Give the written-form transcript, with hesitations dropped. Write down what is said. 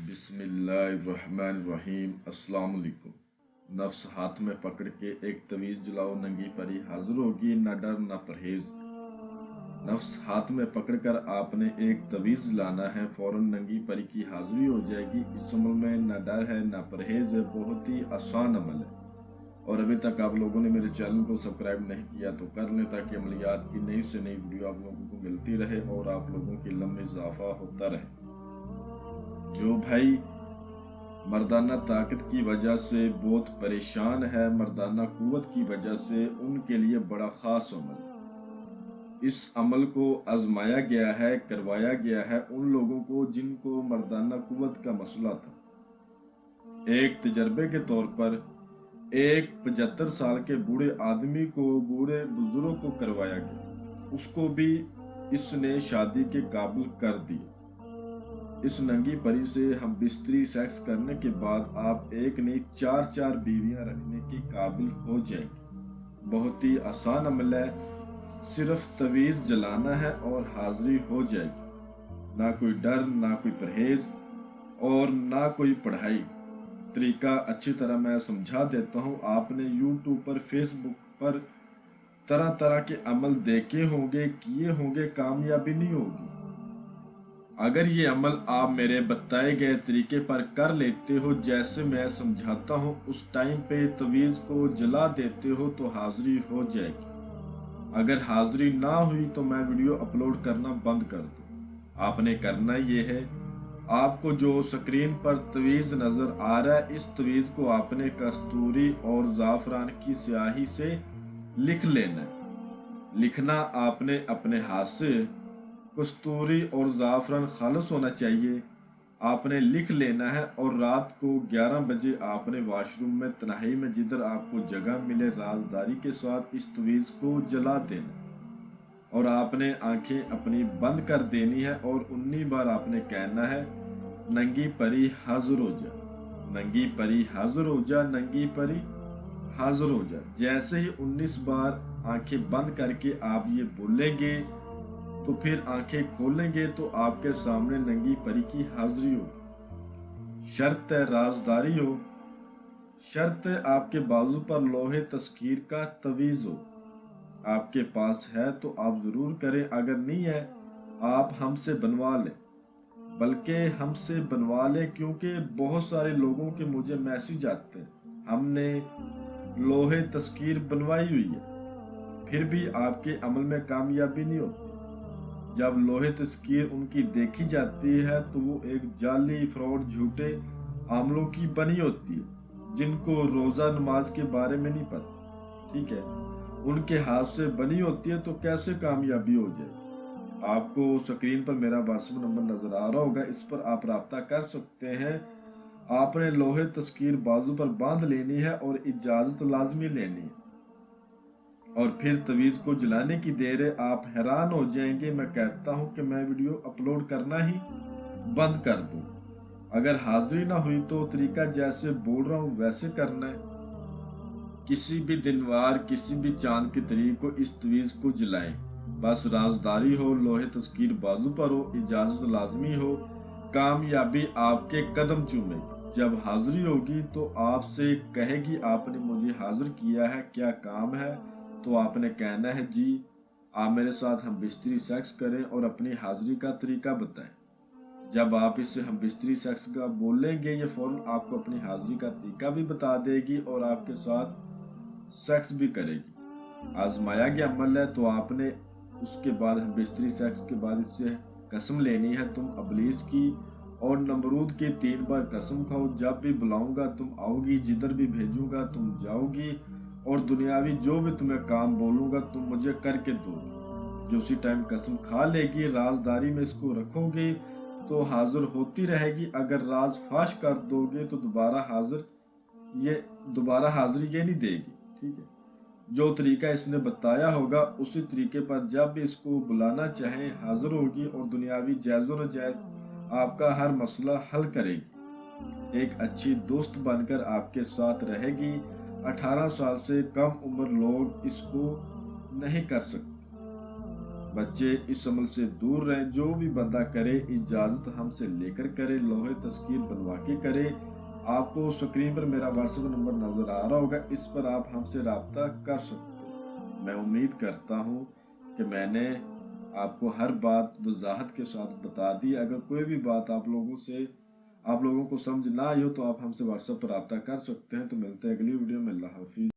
बिस्मिल्लाहिर्रहमानिर्रहीम। अस्सलाम वालेकुम। नफ्स हाथ में पकड़ के एक तवीज़ जलाओ, नंगी परी हाजिर होगी, न डर न परहेज। नफ्स हाथ में पकड़कर आपने एक तवीज़ जलाना है, फौरन नंगी परी की हाजिरी हो जाएगी। इस अमल में न डर है न परहेज है, बहुत ही आसान अमल है। और अभी तक आप लोगों ने मेरे चैनल को सब्सक्राइब नहीं किया तो कर लें, ताकि अमलियात की नई से नई वीडियो आप लोगों को मिलती रहे और आप लोगों की इल्म में इजाफा होता रहे। जो भाई मर्दाना ताकत की वजह से बहुत परेशान है, मर्दाना कुव्वत की वजह से, उनके लिए बड़ा ख़ास अमल। इस अमल को आजमाया गया है, करवाया गया है उन लोगों को जिनको मर्दाना कुव्वत का मसला था। एक तजर्बे के तौर पर एक 75 साल के बूढ़े आदमी को, बूढ़े बुजुर्ग को करवाया गया, उसको भी इसने शादी के काबिल कर दिया। इस नंगी परी से हम बिस्तरी सेक्स करने के बाद आप एक नहीं 4 बीवियां रखने के काबिल हो जाएंगे। बहुत ही आसान अमल है, सिर्फ तवीज़ जलाना है और हाजिरी हो जाएगी। ना कोई डर, ना कोई परहेज और ना कोई पढ़ाई। तरीका अच्छी तरह मैं समझा देता हूँ। आपने यूट्यूब पर, फेसबुक पर तरह तरह के अमल देखे होंगे, किए होंगे, कामयाबी नहीं होगी। अगर ये अमल आप मेरे बताए गए तरीके पर कर लेते हो, जैसे मैं समझाता हूँ, उस टाइम पे तवीज़ को जला देते हो तो हाजिरी हो जाएगी। अगर हाजिरी ना हुई तो मैं वीडियो अपलोड करना बंद कर दूँ। आपने करना ये है, आपको जो स्क्रीन पर तवीज़ नज़र आ रहा है, इस तवीज़ को आपने कस्तूरी और ज़ाफ़रान की स्याही से लिख लेना है। लिखना आपने अपने हाथ से, कस्तूरी और ज़ाफ़रान खालिस होना चाहिए, आपने लिख लेना है। और रात को 11 बजे आपने वाशरूम में तन्हाई में जिधर आपको जगह मिले, राजदारी के साथ इस तवीज़ को जला देना। और आपने आंखें अपनी बंद कर देनी है और 19 बार आपने कहना है, नंगी परी हाजिर हो जा, नंगी परी हाजिर हो जा, नंगी परी हाजिर हो जा। जैसे ही 19 बार आंखें बंद करके आप ये बोलेंगे तो फिर आंखें खोलेंगे तो आपके सामने नंगी परी की हाजिरी हो। शर्त है राजदारी हो, शर्त है आपके बाजू पर लोहे तस्कीर का तवीज़ हो। आपके पास है तो आप ज़रूर करें, अगर नहीं है आप हमसे बनवा लें, बल्कि हमसे बनवा लें, क्योंकि बहुत सारे लोगों के मुझे मैसेज आते हैं, हमने लोहे तस्कीर बनवाई हुई है, फिर भी आपके अमल में कामयाबी नहीं होती। जब लोहे तस्कीर उनकी देखी जाती है तो वो एक जाली, फ्रॉड, झूठे आमलों की बनी होती है, जिनको रोज़ा नमाज के बारे में नहीं पता। ठीक है, उनके हाथ से बनी होती है, तो कैसे कामयाबी हो जाएगी। आपको स्क्रीन पर मेरा व्हाट्सएप नंबर नज़र आ रहा होगा, इस पर आप रब्ता कर सकते हैं। आपने लोहे तस्कीर बाजू पर बांध लेनी है और इजाज़त लाजमी लेनी है, और फिर तवीज़ को जलाने की देर है। आप हैरान हो जाएंगे, मैं कहता हूं कि मैं वीडियो अपलोड करना ही बंद कर दूं। अगर हाजिरी ना हुई तो तरीका जैसे बोल रहा हूं वैसे करना है। किसी भी दिनवार, किसी भी चांद की तारीख को इस तवीज़ को जलाएं। बस राजदारी हो, लोहे तस्कीर बाजू पर हो, इजाज़त लाजमी हो, कामयाबी आपके कदम चूमेगी। जब हाजिरी होगी तो आपसे कहेगी, आपने मुझे हाजिर किया है, क्या काम है? तो आपने कहना है, जी आप मेरे साथ हम बिस्तरी सेक्स करें और अपनी हाजिरी का तरीका बताएं। जब आप इससे हम बिस्तरी सेक्स का बोलेंगे, ये फ़ौरन आपको अपनी हाजिरी का तरीका भी बता देगी और आपके साथ सेक्स भी करेगी। आजमाया गया अमल है, तो आपने उसके बाद हम बिस्तरी सेक्स के बाद इससे कसम लेनी है, तुम अबलीस की और नमरूद की 3 बार कसम खाओ, जब भी बुलाऊंगा तुम आओगी, जिधर भी भेजूंगा तुम जाओगी, और दुनियावी जो भी तुम्हें काम बोलूंगा तुम मुझे करके दोगी। जो उसी टाइम कसम खा लेगी, राजदारी में इसको रखोगे तो हाजिर होती रहेगी। अगर राज फाश कर दोगे तो दोबारा हाजिर ये नहीं देगी। ठीक है, जो तरीका इसने बताया होगा उसी तरीके पर जब भी इसको बुलाना चाहे हाजिर होगी, और दुनियावी जायज़ व नाजायज़ आपका हर मसला हल करेगी। एक अच्छी दोस्त बनकर आपके साथ रहेगी। 18 साल से कम उम्र लोग इसको नहीं कर सकते। बच्चे इस अमल से दूर रहें। जो भी बंदा करे इजाजत हमसे लेकर करे, लोहे तस्कीर बनवा के करे। आपको स्क्रीन पर मेरा व्हाट्सएप नंबर नजर आ रहा होगा, इस पर आप हमसे रब्ता कर सकते हो। मैं उम्मीद करता हूँ कि मैंने आपको हर बात वजाहत के साथ बता दी। अगर कोई भी बात आप लोगों को समझ ना आई हो तो आप हमसे व्हाट्सएप पर रब्ता कर सकते हैं। तो मिलते हैं अगली वीडियो में। अल्लाह हाफिज।